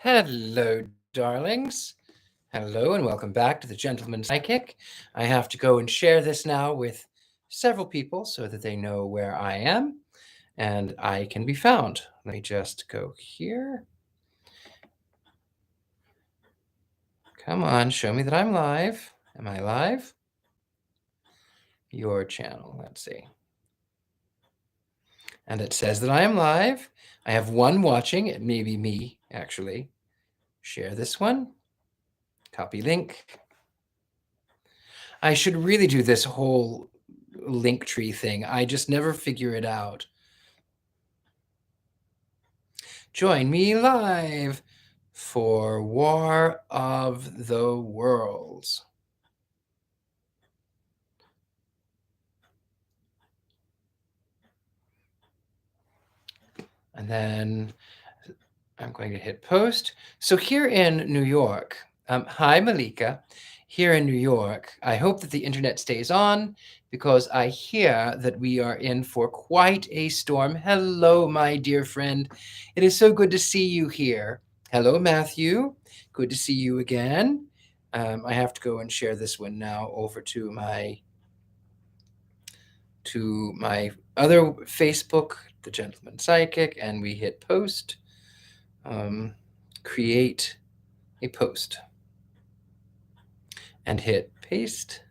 Hello, darlings. Hello, and welcome back to the Gentleman Psychic. I have to go and share this now with several people so that they know where I am and I can be found. Let me just go here. Come on, show me that I'm live. Am I live? Your channel, let's see. And it says that I am live. I have one watching. It may be me, actually. Share this one. Copy link. I should really do this whole link tree thing. I just never figure it out. Join me live for War of the Worlds. And then I'm going to hit post. So here in New York, hi Malika, here in New York, I hope that the internet stays on because I hear that we are in for quite a storm. Hello, my dear friend. It is so good to see you here. Hello, Matthew. Good to see you again. I have to go and share this one now over to my other Facebook, The Gentleman Psychic, and we hit post. Create a post and hit paste.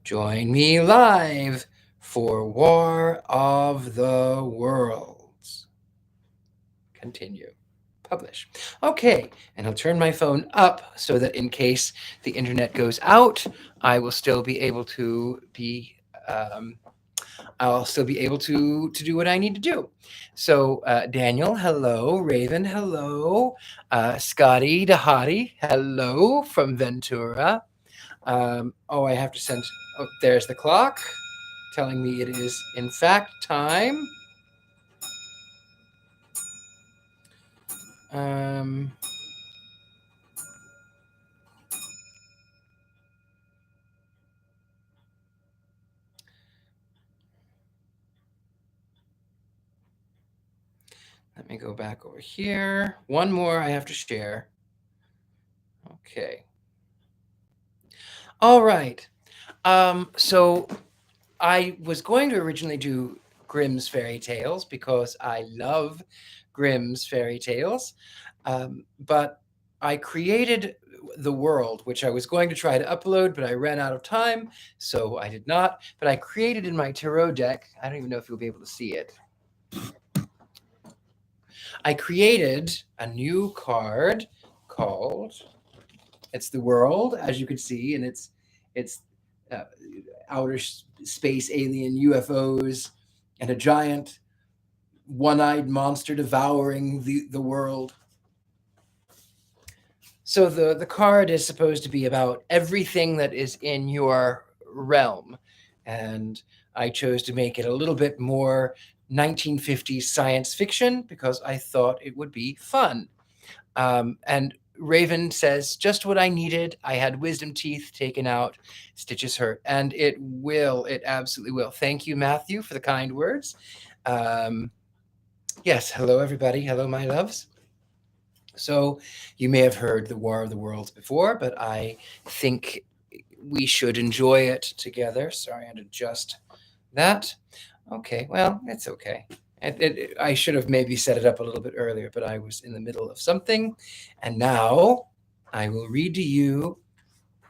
Join me live for War of the Worlds. Continue. Publish. Okay, and I'll turn my phone up so that in case the internet goes out, I will still be able to be I'll still be able to do what I need to do. So Daniel, hello. Raven, hello. Scotty Dahati, hello from Ventura. I have to send. Oh, there's the clock telling me it is in fact time. Let me go back over here. One more I have to share. Okay. All right. So I was going to originally do Grimm's fairy tales because I love Grimm's fairy tales. But I created the world, which I was going to try to upload, but I ran out of time, so I did not. But I created in my tarot deck, I don't even know if you'll be able to see it. I created a new card called, it's the world, as you can see, and it's outer space alien UFOs and a giant one-eyed monster devouring the world. So the card is supposed to be about everything that is in your realm. And I chose to make it a little bit more 1950s science fiction because I thought it would be fun. And Raven says, just what I needed. I had wisdom teeth taken out. Stitches hurt. And it will. It absolutely will. Thank you, Matthew, for the kind words. Yes. Hello, everybody. Hello, my loves. So you may have heard the War of the Worlds before, but I think we should enjoy it together. Sorry, I had to adjust that. Okay, well, it's okay. I should have maybe set it up a little bit earlier, but I was in the middle of something. And now I will read to you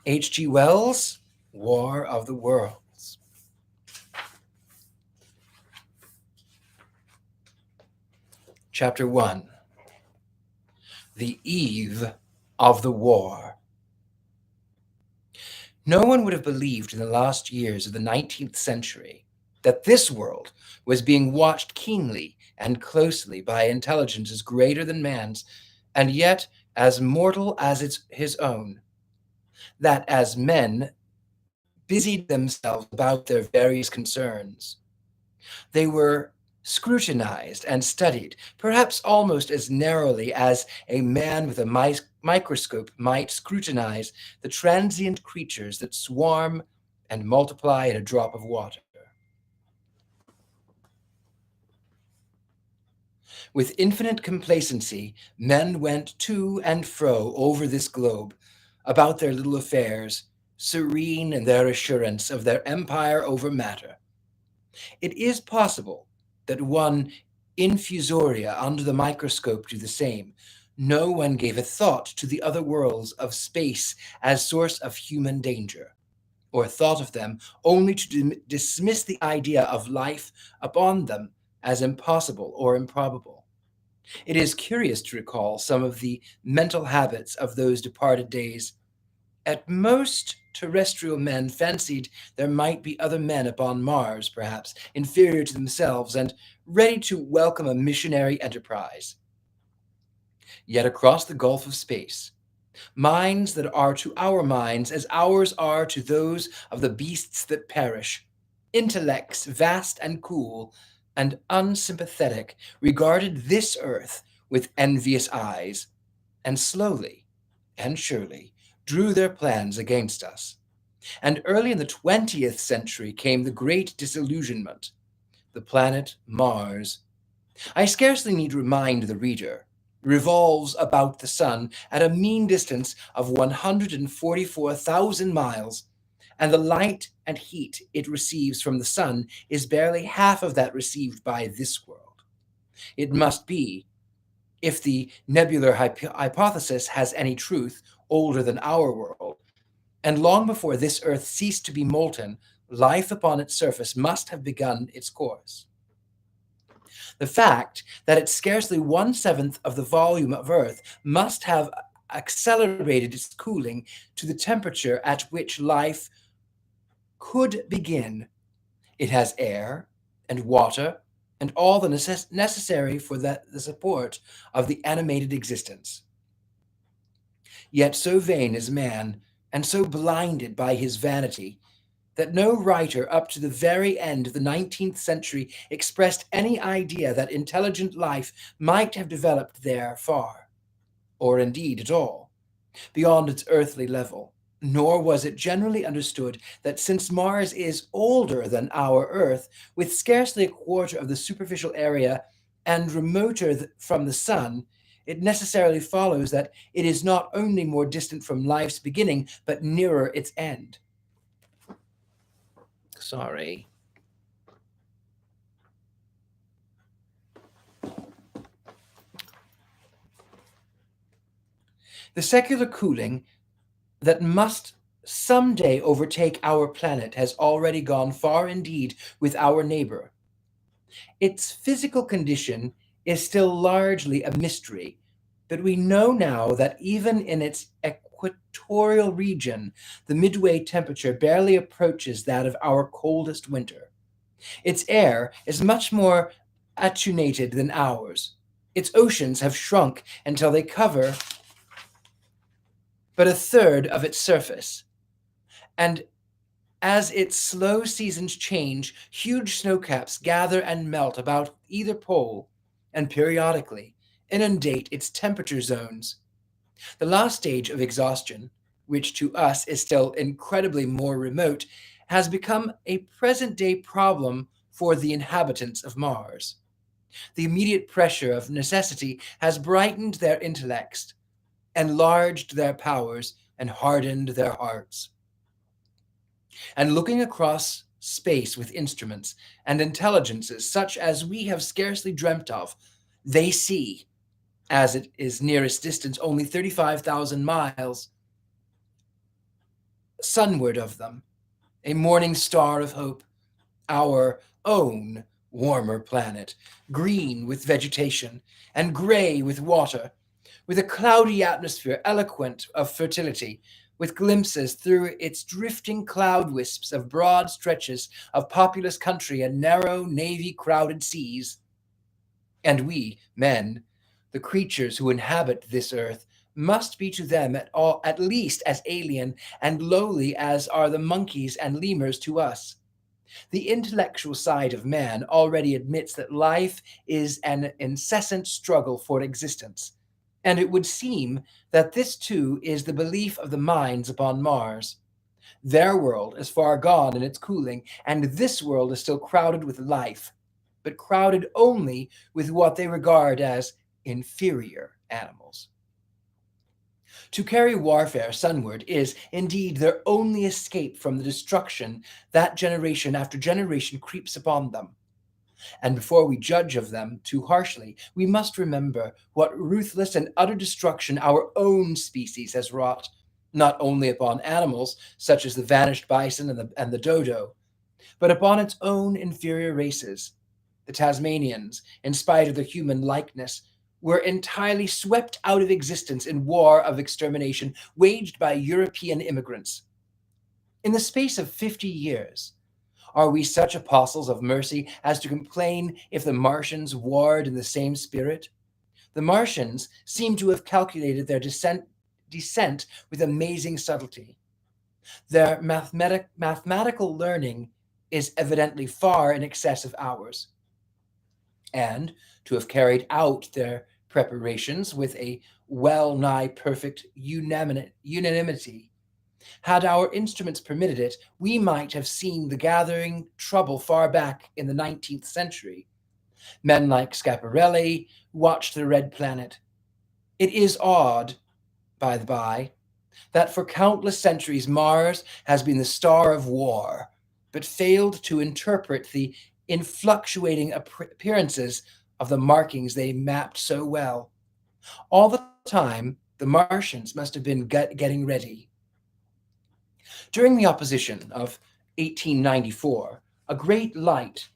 H.G. Wells' War of the Worlds. Chapter 1. The Eve of the War. No one would have believed in the last years of the 19th century that this world was being watched keenly and closely by intelligences greater than man's, and yet as mortal as his own. That as men busied themselves about their various concerns, they were scrutinized and studied, perhaps almost as narrowly as a man with a microscope might scrutinize the transient creatures that swarm and multiply in a drop of water. With infinite complacency, men went to and fro over this globe, about their little affairs, serene in their assurance of their empire over matter. It is possible that one infusoria under the microscope do the same. No one gave a thought to the other worlds of space as source of human danger, or thought of them only to dismiss the idea of life upon them as impossible or improbable. It is curious to recall some of the mental habits of those departed days. At most, terrestrial men fancied there might be other men upon Mars, perhaps, inferior to themselves and ready to welcome a missionary enterprise. Yet across the gulf of space, minds that are to our minds as ours are to those of the beasts that perish, intellects vast and cool and unsympathetic regarded this earth with envious eyes, and slowly and surely drew their plans against us. And early in the 20th century came the great disillusionment, the planet Mars. I scarcely need remind the reader, revolves about the sun at a mean distance of 144,000 miles, and the light and heat it receives from the sun is barely half of that received by this world. It must be, if the nebular hypothesis has any truth, older than our world, and long before this earth ceased to be molten, life upon its surface must have begun its course. The fact that it's scarcely 1/7 of the volume of Earth must have accelerated its cooling to the temperature at which life could begin. It has air and water and all the necessary for the support of the animated existence. Yet so vain is man, and so blinded by his vanity, that no writer up to the very end of the 19th century expressed any idea that intelligent life might have developed there far, or indeed at all, beyond its earthly level. Nor was it generally understood that since Mars is older than our Earth, with scarcely a quarter of the superficial area, and remoter from the Sun, it necessarily follows that it is not only more distant from life's beginning, but nearer its end. Sorry. The secular cooling that must someday overtake our planet has already gone far indeed with our neighbor. Its physical condition is still largely a mystery, but we know now that even in its equatorial region, the midway temperature barely approaches that of our coldest winter. Its air is much more attenuated than ours. Its oceans have shrunk until they cover but a third of its surface. And as its slow seasons change, huge snowcaps gather and melt about either pole and periodically inundate its temperature zones. The last stage of exhaustion, which to us is still incredibly more remote, has become a present day problem for the inhabitants of Mars. The immediate pressure of necessity has brightened their intellects, enlarged their powers, and hardened their hearts. And looking across space with instruments and intelligences such as we have scarcely dreamt of, they see, as it is nearest distance only 35,000 miles, sunward of them, a morning star of hope, our own warmer planet, green with vegetation and gray with water, with a cloudy atmosphere eloquent of fertility, with glimpses through its drifting cloud wisps of broad stretches of populous country and narrow, navy-crowded seas. And we, men, the creatures who inhabit this earth, must be to them at least as alien and lowly as are the monkeys and lemurs to us. The intellectual side of man already admits that life is an incessant struggle for existence, and it would seem that this too is the belief of the minds upon Mars. Their world is far gone in its cooling, and this world is still crowded with life. but crowded only with what they regard as inferior animals. To carry warfare sunward is, indeed, their only escape from the destruction that generation after generation creeps upon them. And before we judge of them too harshly, we must remember what ruthless and utter destruction our own species has wrought, not only upon animals, such as the vanished bison and the dodo, but upon its own inferior races. The Tasmanians, in spite of their human likeness, were entirely swept out of existence in war of extermination waged by European immigrants. In the space of 50 years, are we such apostles of mercy as to complain if the Martians warred in the same spirit? The Martians seem to have calculated their descent with amazing subtlety. Their mathematical learning is evidently far in excess of ours, and to have carried out their preparations with a well nigh perfect unanimity. Had our instruments permitted it, we might have seen the gathering trouble far back in the 19th century. Men like Schiaparelli watched the red planet. It is odd, by the by, that for countless centuries Mars has been the star of war, but failed to interpret the influctuating appearances of the markings they mapped so well. All the time, the Martians must have been getting ready. During the opposition of 1894, a great light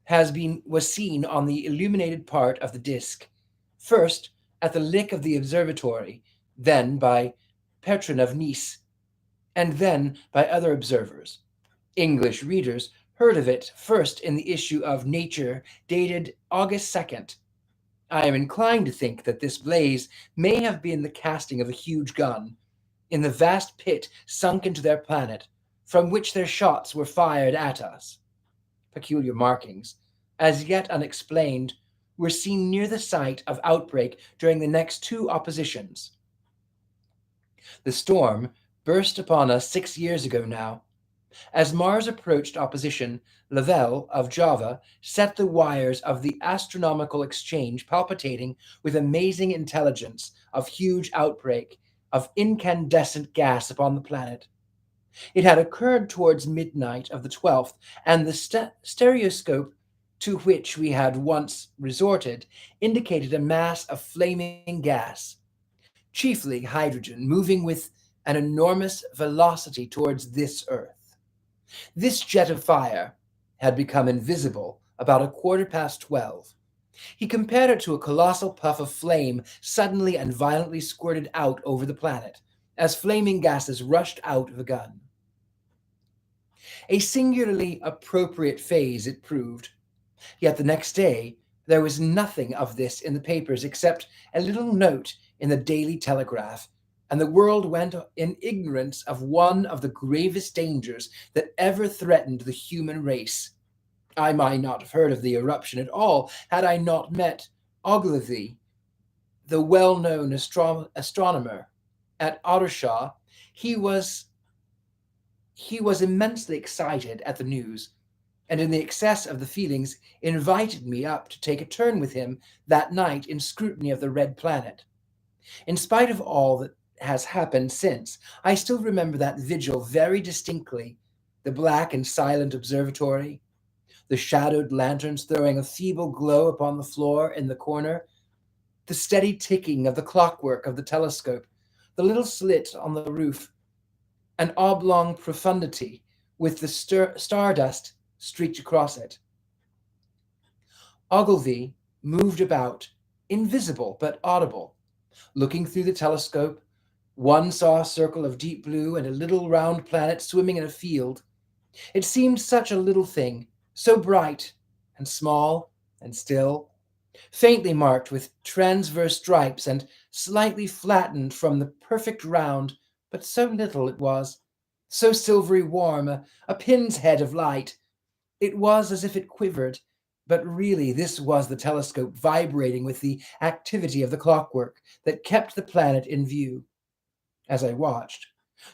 was seen on the illuminated part of the disk, first at the lick of the observatory, then by Pertran of Nice, and then by other observers. English readers heard of it first in the issue of Nature dated August 2nd. I am inclined to think that this blaze may have been the casting of a huge gun in the vast pit sunk into their planet, from which their shots were fired at us. Peculiar markings, as yet unexplained, were seen near the site of outbreak during the next two oppositions. The storm burst upon us 6 years ago now. As Mars approached opposition, Lavelle of Java set the wires of the astronomical exchange palpitating with amazing intelligence of huge outbreak of incandescent gas upon the planet. It had occurred towards midnight of the 12th, and the stereoscope to which we had once resorted indicated a mass of flaming gas, chiefly hydrogen, moving with an enormous velocity towards this Earth. This jet of fire had become invisible about 12:15. He compared it to a colossal puff of flame suddenly and violently squirted out over the planet, as flaming gases rushed out of a gun. A singularly appropriate phase it proved. Yet the next day there was nothing of this in the papers except a little note in the Daily Telegraph, and the world went in ignorance of one of the gravest dangers that ever threatened the human race. I might not have heard of the eruption at all had I not met Ogilvy, the well-known astronomer, at Ottershaw. He was immensely excited at the news, and in the excess of the feelings invited me up to take a turn with him that night in scrutiny of the red planet. In spite of all that has happened since, I still remember that vigil very distinctly, the black and silent observatory, the shadowed lanterns throwing a feeble glow upon the floor in the corner, the steady ticking of the clockwork of the telescope, the little slit on the roof, an oblong profundity with the stardust streaked across it. Ogilvy moved about, invisible but audible. Looking through the telescope, one saw a circle of deep blue and a little round planet swimming in a field. It seemed such a little thing, so bright and small and still, faintly marked with transverse stripes and slightly flattened from the perfect round, but so little it was, so silvery warm, a pin's head of light. It was as if it quivered, but really this was the telescope vibrating with the activity of the clockwork that kept the planet in view. As I watched,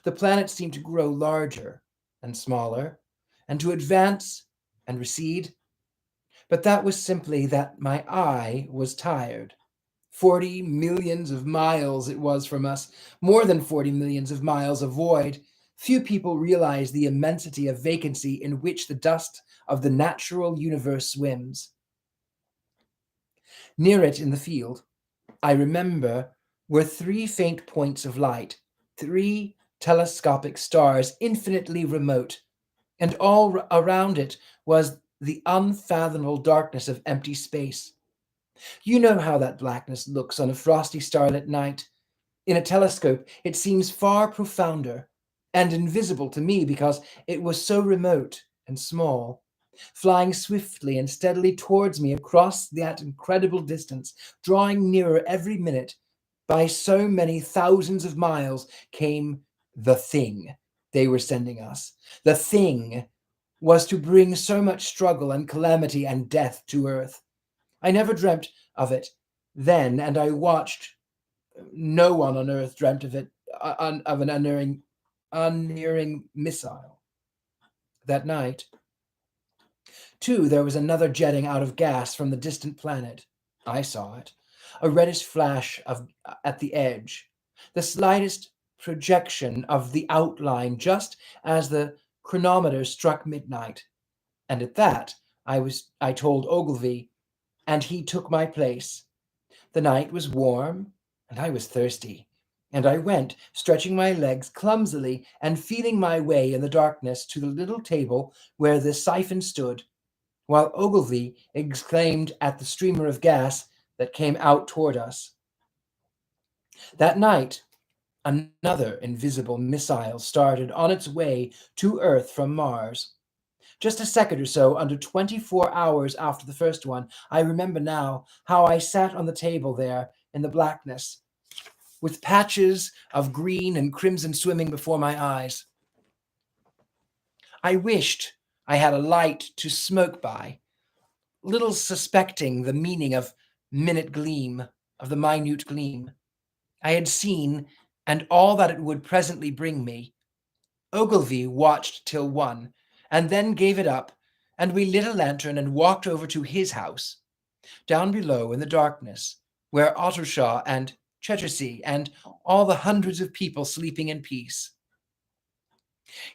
the planet seemed to grow larger and smaller, and to advance and recede. But that was simply that my eye was tired. 40 millions of miles it was from us, more than 40 millions of miles of void. Few people realize the immensity of vacancy in which the dust of the natural universe swims. Near it in the field, I remember, were three faint points of light, three telescopic stars infinitely remote, and all around it was the unfathomable darkness of empty space. You know how that blackness looks on a frosty starlit night. In a telescope, it seems far profounder and invisible to me because it was so remote and small, flying swiftly and steadily towards me across that incredible distance, drawing nearer every minute. By so many thousands of miles came the thing they were sending us. The thing was to bring so much struggle and calamity and death to earth. I never dreamt of it then, and I watched. No one on earth dreamt of it, of an unerring missile. That night, too, there was another jetting out of gas from the distant planet. I saw it, a reddish flash at the edge, the slightest projection of the outline just as the chronometer struck midnight. And at that, I told Ogilvy, and he took my place. The night was warm, and I was thirsty, and I went, stretching my legs clumsily and feeling my way in the darkness to the little table where the siphon stood, while Ogilvy exclaimed at the streamer of gas that came out toward us. That night, another invisible missile started on its way to Earth from Mars. Just a second or so under 24 hours after the first one, I remember now how I sat on the table there in the blackness, with patches of green and crimson swimming before my eyes. I wished I had a light to smoke by, little suspecting the meaning of the minute gleam I had seen, and all that it would presently bring me. Ogilvy watched till 1, and then gave it up, and we lit a lantern and walked over to his house, down below in the darkness, where Ottershaw and Chettersea and all the hundreds of people sleeping in peace.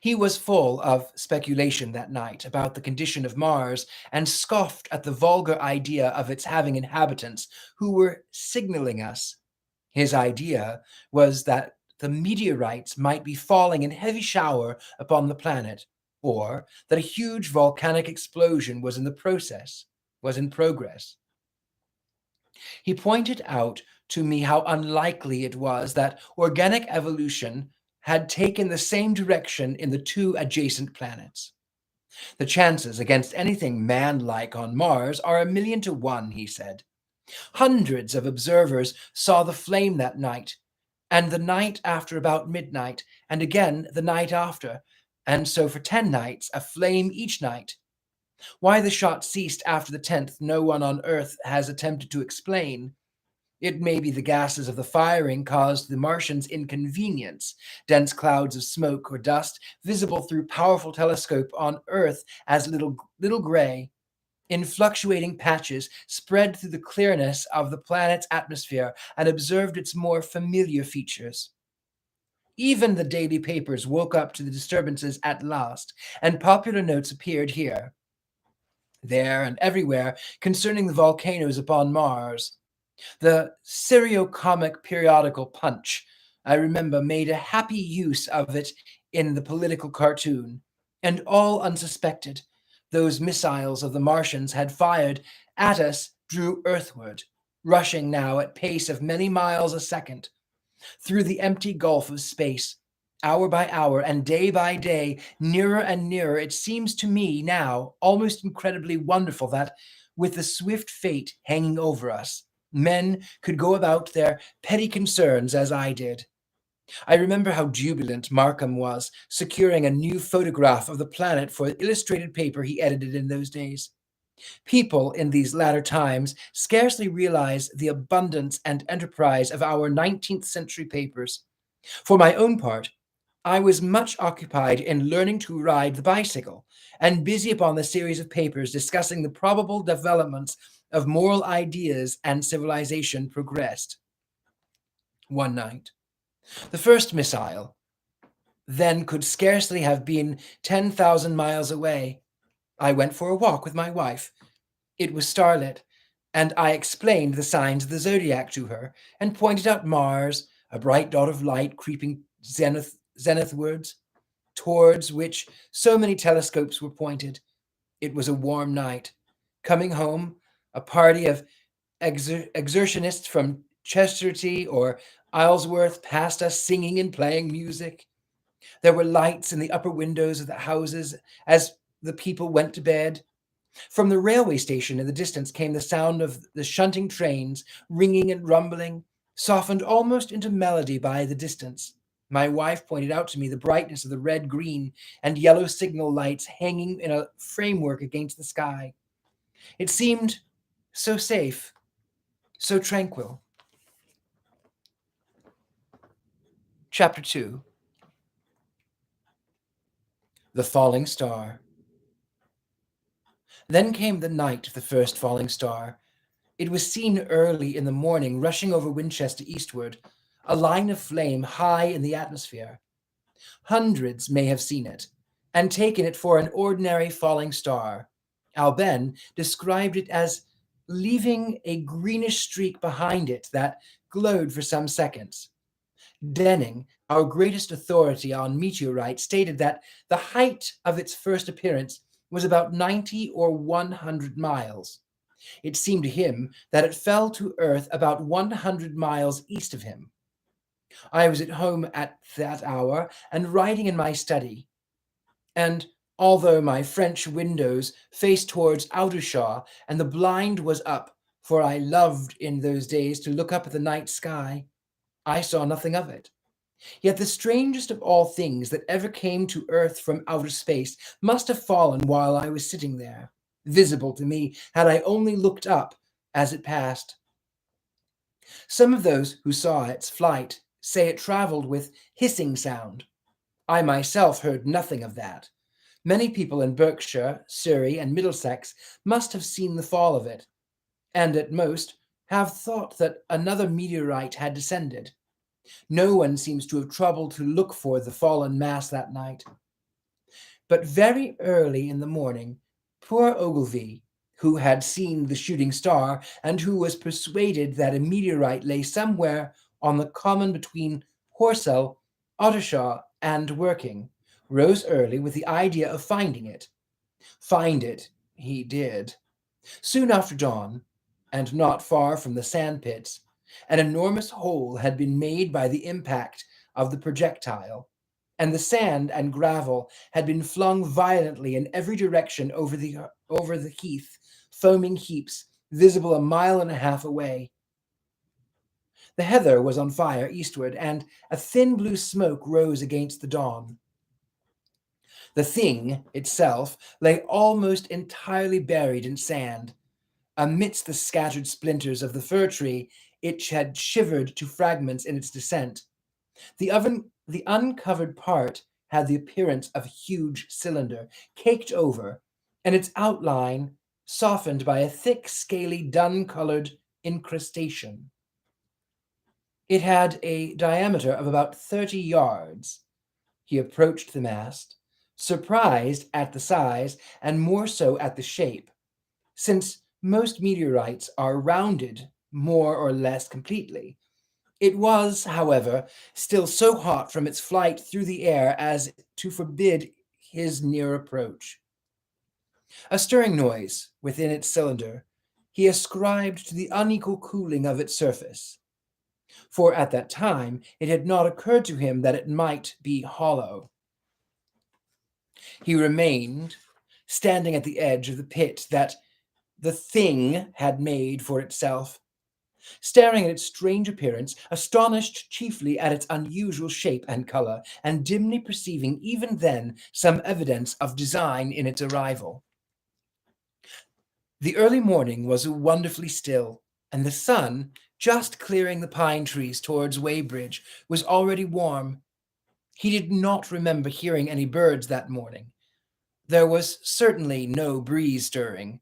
He was full of speculation that night about the condition of Mars, and scoffed at the vulgar idea of its having inhabitants who were signaling us. His idea was that the meteorites might be falling in heavy shower upon the planet, or that a huge volcanic explosion was in progress. He pointed out to me how unlikely it was that organic evolution had taken the same direction in the two adjacent planets. The chances against anything man-like on Mars are 1,000,000 to 1, he said. Hundreds of observers saw the flame that night, and the night after about midnight, and again the night after, and so for 10 nights, a flame each night. Why the shot ceased after the 10th, no one on Earth has attempted to explain. It may be the gases of the firing caused the Martians inconvenience, dense clouds of smoke or dust, visible through powerful telescope on Earth as little gray, in fluctuating patches, spread through the clearness of the planet's atmosphere and observed its more familiar features. Even the daily papers woke up to the disturbances at last, and popular notes appeared here, there, and everywhere concerning the volcanoes upon Mars. The serio-comic periodical Punch, I remember, made a happy use of it in the political cartoon, and all unsuspected. Those missiles of the Martians had fired at us drew earthward, rushing now at pace of many miles a second, through the empty gulf of space, hour by hour and by day, nearer and nearer. It seems to me now almost incredibly wonderful that, with the swift fate hanging over us, men could go about their petty concerns as I did. I remember how jubilant Markham was, securing a new photograph of the planet for the illustrated paper he edited in those days. People in these latter times scarcely realize the abundance and enterprise of our 19th century papers. For my own part, I was much occupied in learning to ride the bicycle and busy upon the series of papers discussing the probable developments of moral ideas and civilization progressed. One night, the first missile then could scarcely have been 10,000 miles away. I went for a walk with my wife. It was starlit, and I explained the signs of the zodiac to her and pointed out Mars, a bright dot of light creeping zenithwards, towards which so many telescopes were pointed. It was a warm night. Coming home, a party of excursionists from Chesterty or Isleworth passed us singing and playing music. There were lights in the upper windows of the houses as the people went to bed. From the railway station in the distance came the sound of the shunting trains, ringing and rumbling, softened almost into melody by the distance. My wife pointed out to me the brightness of the red, green, and yellow signal lights hanging in a framework against the sky. It seemed so safe, so tranquil. Chapter 2. The Falling Star. Then came the night of the first falling star. It was seen early in the morning, rushing over Winchester eastward, a line of flame high in the atmosphere. Hundreds may have seen it, and taken it for an ordinary falling star. Alben described it as leaving a greenish streak behind it that glowed for some seconds. Denning, our greatest authority on meteorites, stated that the height of its first appearance was about 90 or 100 miles. It seemed to him that it fell to earth about 100 miles east of him. I was at home at that hour and writing in my study, and although my French windows faced towards Aldershot and the blind was up, for I loved in those days to look up at the night sky, I saw nothing of it. Yet the strangest of all things that ever came to earth from outer space must have fallen while I was sitting there, visible to me had I only looked up as it passed. Some of those who saw its flight say it traveled with hissing sound. I myself heard nothing of that. Many people in Berkshire, Surrey, and Middlesex must have seen the fall of it, and at most have thought that another meteorite had descended. No one seems to have troubled to look for the fallen mass that night. But very early in the morning, poor Ogilvy, who had seen the shooting star and who was persuaded that a meteorite lay somewhere on the common between Horsell, Ottershaw, and Working, rose early with the idea of finding it. Find it he did. Soon after dawn, and not far from the sand pits, an enormous hole had been made by the impact of the projectile, and the sand and gravel had been flung violently in every direction over the heath, foaming heaps visible a mile and a half away. The heather was on fire eastward, and a thin blue smoke rose against the dawn. The thing itself lay almost entirely buried in sand. Amidst the scattered splinters of the fir tree, it had shivered to fragments in its descent. The uncovered part had the appearance of a huge cylinder, caked over, and its outline softened by a thick, scaly, dun-colored incrustation. It had a diameter of about 30 yards. He approached the mast, surprised at the size and more so at the shape, since most meteorites are rounded more or less completely. It was, however, still so hot from its flight through the air as to forbid his near approach. A stirring noise within its cylinder he ascribed to the unequal cooling of its surface, for at that time it had not occurred to him that it might be hollow. He remained standing at the edge of the pit that the thing had made for itself, staring at its strange appearance, astonished chiefly at its unusual shape and color, and dimly perceiving even then some evidence of design in its arrival. The early morning was wonderfully still, and the sun, just clearing the pine trees towards Weybridge, was already warm. He did not remember hearing any birds that morning. There was certainly no breeze stirring,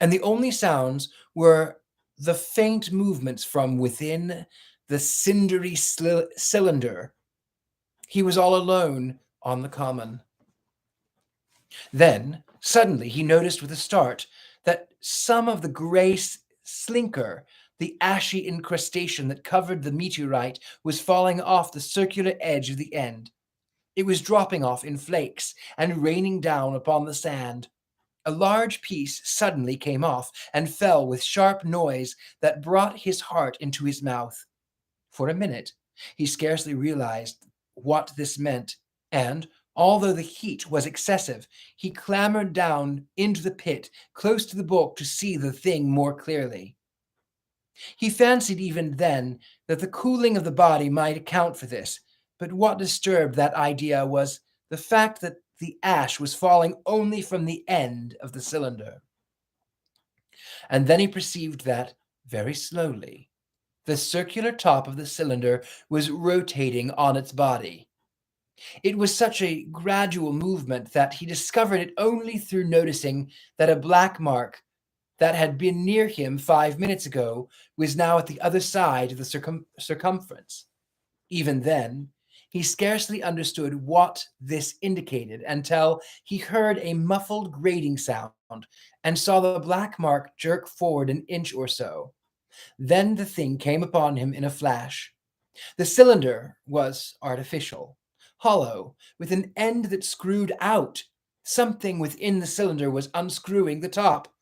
and the only sounds were the faint movements from within the cindery cylinder. He was all alone on the common. Then, suddenly, he noticed with a start that some of the grey slinker, the ashy incrustation that covered the meteorite, was falling off the circular edge of the end. It was dropping off in flakes and raining down upon the sand. A large piece suddenly came off and fell with sharp noise that brought his heart into his mouth. For a minute, he scarcely realized what this meant, and, although the heat was excessive, he clambered down into the pit close to the bulk to see the thing more clearly. He fancied even then that the cooling of the body might account for this, but what disturbed that idea was the fact that the ash was falling only from the end of the cylinder. And then he perceived that, very slowly, the circular top of the cylinder was rotating on its body. It was such a gradual movement that he discovered it only through noticing that a black mark that had been near him 5 minutes ago was now at the other side of the circumference. Even then, he scarcely understood what this indicated until he heard a muffled grating sound and saw the black mark jerk forward an inch or so. Then the thing came upon him in a flash. The cylinder was artificial, hollow, with an end that screwed out. Something within the cylinder was unscrewing the top.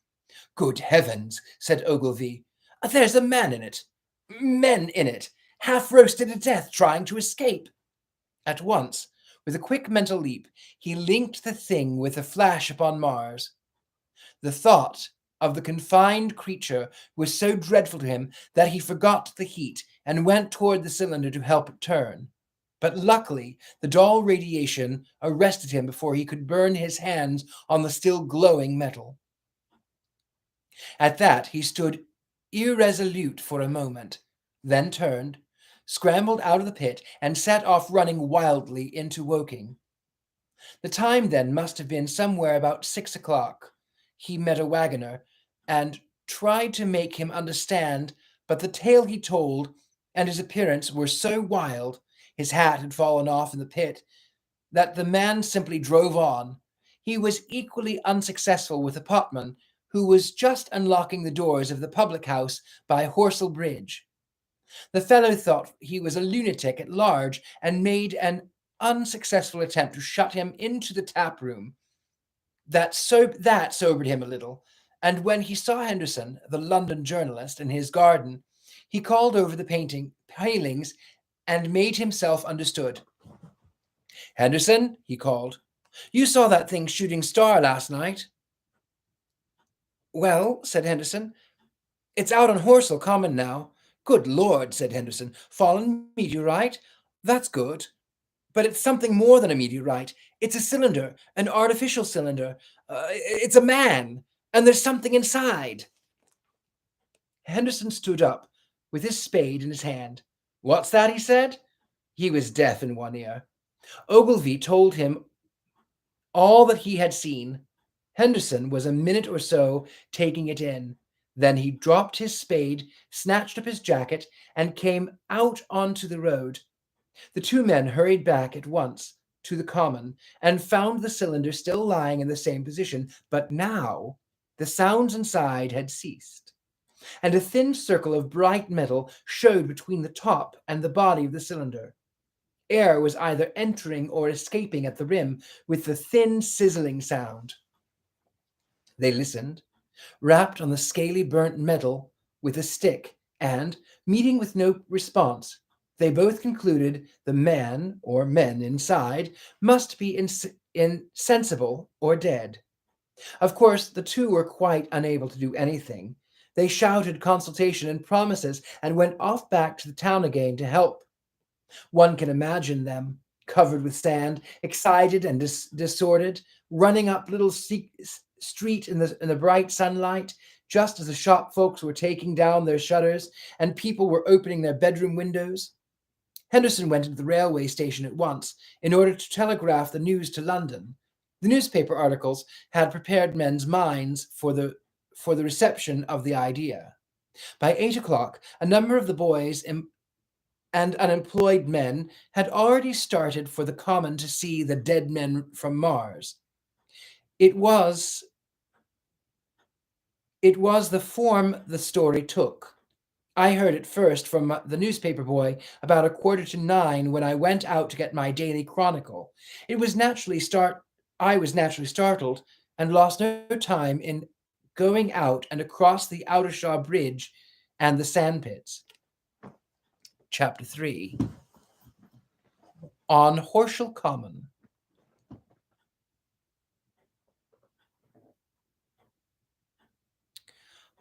"Good heavens," said Ogilvy. "There's a man in it. Men in it, half roasted to death trying to escape." At once, with a quick mental leap, he linked the thing with a flash upon Mars. The thought of the confined creature was so dreadful to him that he forgot the heat and went toward the cylinder to help it turn. But luckily, the dull radiation arrested him before he could burn his hands on the still glowing metal. At that, he stood irresolute for a moment, then turned, scrambled out of the pit, and set off running wildly into Woking. The time then must have been somewhere about 6 o'clock. He met a wagoner, and tried to make him understand, but the tale he told and his appearance were so wild, his hat had fallen off in the pit, that the man simply drove on. He was equally unsuccessful with a potman who was just unlocking the doors of the public house by Horsell Bridge. The fellow thought he was a lunatic at large and made an unsuccessful attempt to shut him into the tap room. That sobered him a little, and when he saw Henderson, the London journalist, in his garden, he called over the palings and made himself understood. "Henderson," he called, "you saw that thing shooting star last night?" "Well," said Henderson, "it's out on Horsell Common now." "Good Lord," said Henderson, "fallen meteorite? That's good. But it's something more than a meteorite. It's a cylinder, an artificial cylinder. It's a man, and there's something inside." Henderson stood up with his spade in his hand. "What's that?" he said. He was deaf in one ear. Ogilvy told him all that he had seen. Henderson was a minute or so taking it in. Then he dropped his spade, snatched up his jacket, and came out onto the road. The two men hurried back at once to the common and found the cylinder still lying in the same position, but now the sounds inside had ceased, and a thin circle of bright metal showed between the top and the body of the cylinder. Air was either entering or escaping at the rim with the thin sizzling sound. They listened, rapped on the scaly burnt metal with a stick, and, meeting with no response, they both concluded the man or men inside must be insensible or dead. Of course, the two were quite unable to do anything. They shouted consultation and promises and went off back to the town again to help. One can imagine them, covered with sand, excited and disordered, running up little street in the bright sunlight, just as the shop folks were taking down their shutters and people were opening their bedroom windows. Henderson went into the railway station at once in order to telegraph the news to London. The newspaper articles had prepared men's minds for the reception of the idea. By 8 o'clock, a number of the boys and unemployed men had already started for the common to see the dead men from Mars. It was the form the story took. I heard it first from the newspaper boy about 9:15 when I went out to get my daily chronicle. I was naturally startled and lost no time in going out and across the Outershaw Bridge and the sandpits. Chapter 3. On Horsell Common.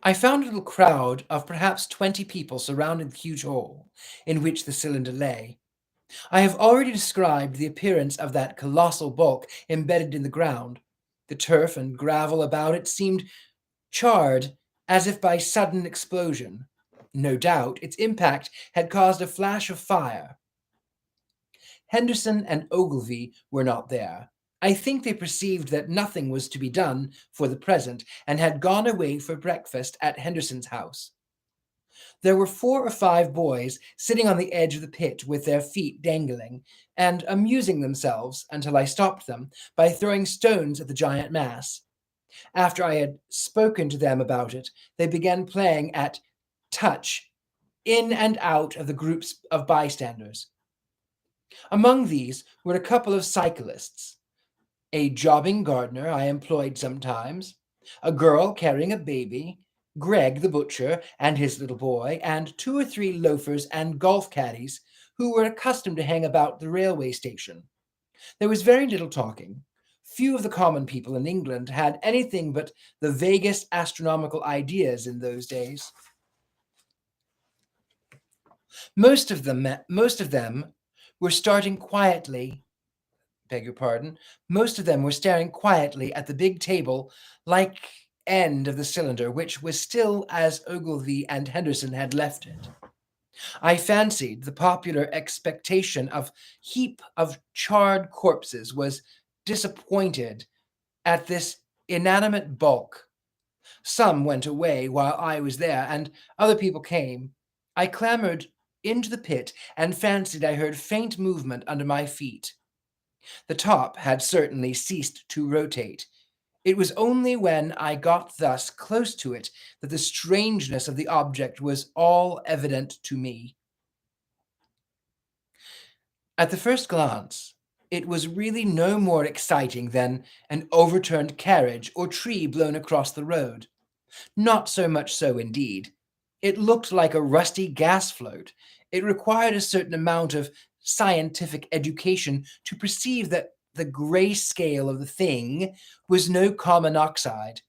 I found a little crowd of perhaps 20 people surrounding the huge hole in which the cylinder lay. I have already described the appearance of that colossal bulk embedded in the ground. The turf and gravel about it seemed charred as if by sudden explosion. No doubt its impact had caused a flash of fire. Henderson and Ogilvy were not there. I think they perceived that nothing was to be done for the present and had gone away for breakfast at Henderson's house. There were 4 or 5 boys sitting on the edge of the pit with their feet dangling and amusing themselves until I stopped them by throwing stones at the giant mass. After I had spoken to them about it, they began playing at touch in and out of the groups of bystanders. Among these were a couple of cyclists, a jobbing gardener I employed sometimes, a girl carrying a baby, Greg the butcher and his little boy, and 2 or 3 loafers and golf caddies who were accustomed to hang about the railway station. There was very little talking. Few of the common people in England had anything but the vaguest astronomical ideas in those days. Most of them were starting quietly. Most of them were staring quietly at the big table-like end of the cylinder, which was still as Ogilvy and Henderson had left it. I fancied the popular expectation of heap of charred corpses was disappointed at this inanimate bulk. Some went away while I was there, and other people came. I clambered into the pit and fancied I heard faint movement under my feet. The top had certainly ceased to rotate. It was only when I got thus close to it that the strangeness of the object was all evident to me. At the first glance, it was really no more exciting than an overturned carriage or tree blown across the road. Not so much so, indeed. It looked like a rusty gas float. It required a certain amount of scientific education to perceive that the grey scale of the thing was no common oxide,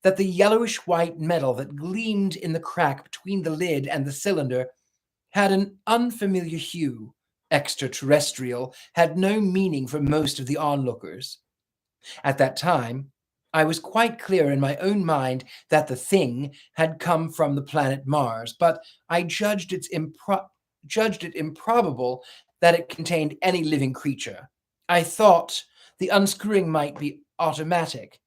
that the yellowish-white metal that gleamed in the crack between the lid and the cylinder had an unfamiliar hue. Extraterrestrial had no meaning for most of the onlookers. At that time, I was quite clear in my own mind that the thing had come from the planet Mars, but I judged it improbable that it contained any living creature. I thought the unscrewing might be automatic.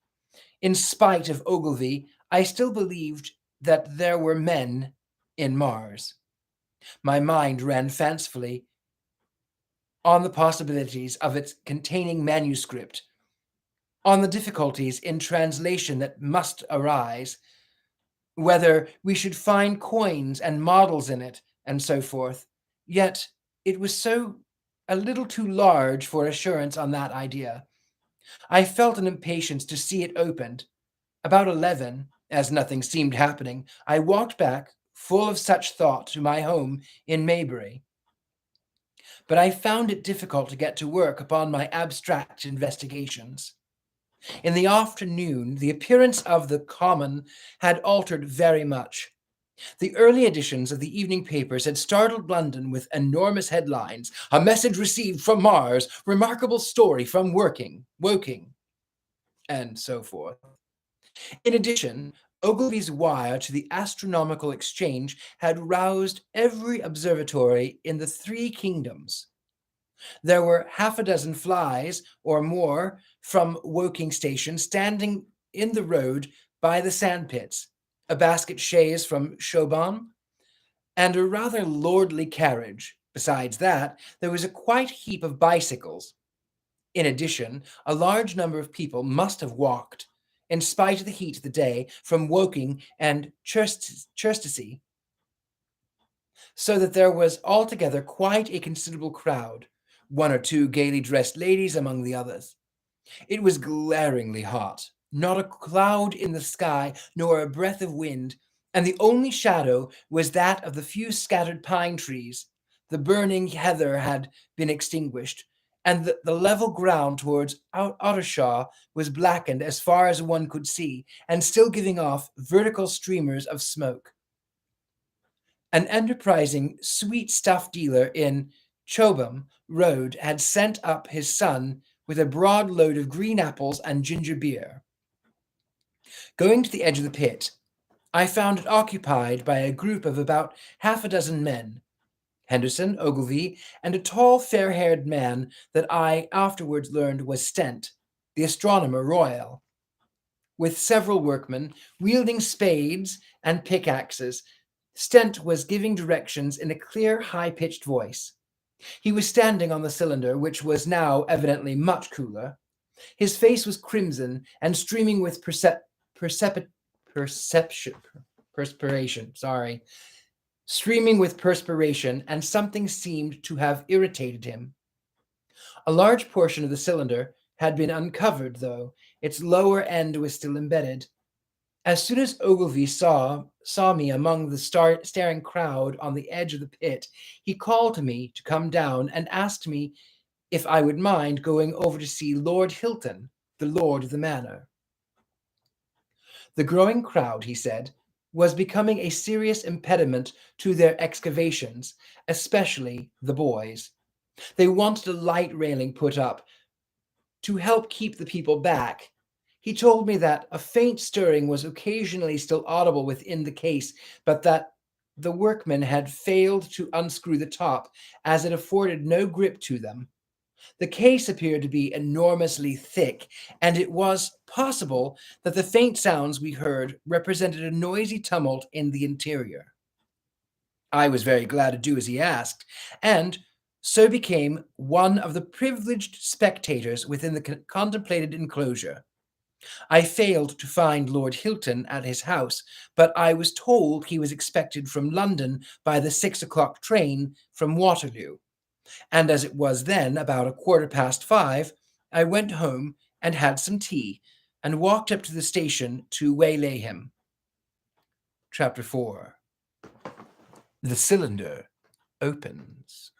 In spite of Ogilvy, I still believed that there were men in Mars. My mind ran fancifully on the possibilities of its containing manuscript, on the difficulties in translation that must arise, whether we should find coins and models in it, and so forth. Yet it was so a little too large for assurance on that idea. I felt an impatience to see it opened. About 11, as nothing seemed happening, I walked back, full of such thought, to my home in Maybury. But I found it difficult to get to work upon my abstract investigations. In the afternoon, the appearance of the common had altered very much. The early editions of the evening papers had startled London with enormous headlines: "A message received from Mars, remarkable story from Woking," and so forth. In addition, Ogilvy's wire to the Astronomical Exchange had roused every observatory in the 3 kingdoms. There were half a dozen flies or more from Woking Station standing in the road by the sandpits, a basket chaise from Chobham, and a rather lordly carriage. Besides that, there was a quite heap of bicycles. In addition, a large number of people must have walked, in spite of the heat of the day, from Woking and Chertsey, so that there was altogether quite a considerable crowd, 1 or 2 gaily dressed ladies among the others. It was glaringly hot, not a cloud in the sky, nor a breath of wind, and the only shadow was that of the few scattered pine trees. The burning heather had been extinguished, and the level ground towards Ottershaw was blackened as far as one could see, and still giving off vertical streamers of smoke. An enterprising sweet stuff dealer in Chobham Road had sent up his son with a broad load of green apples and ginger beer. Going to the edge of the pit, I found it occupied by a group of about half a dozen men, Henderson, Ogilvy, and a tall, fair-haired man that I afterwards learned was Stent, the astronomer royal, with several workmen wielding spades and pickaxes. Stent was giving directions in a clear, high-pitched voice. He was standing on the cylinder, which was now evidently much cooler. His face was crimson and streaming with perspiration. Streaming with perspiration, and something seemed to have irritated him. A large portion of the cylinder had been uncovered, though its lower end was still embedded. As soon as Ogilvy saw me among the staring crowd on the edge of the pit, he called to me to come down and asked me if I would mind going over to see Lord Hilton, the lord of the manor. The growing crowd, he said, was becoming a serious impediment to their excavations, especially the boys. They wanted a light railing put up to help keep the people back. He told me that a faint stirring was occasionally still audible within the case, but that the workmen had failed to unscrew the top, as it afforded no grip to them. The case appeared to be enormously thick, and it was possible that the faint sounds we heard represented a noisy tumult in the interior. I was very glad to do as he asked, and so became one of the privileged spectators within the contemplated enclosure. I failed to find Lord Hilton at his house, but I was told he was expected from London by the 6 o'clock train from Waterloo, and as it was then about 5:15, I went home and had some tea, and walked up to the station to waylay him. Chapter 4. The cylinder opens.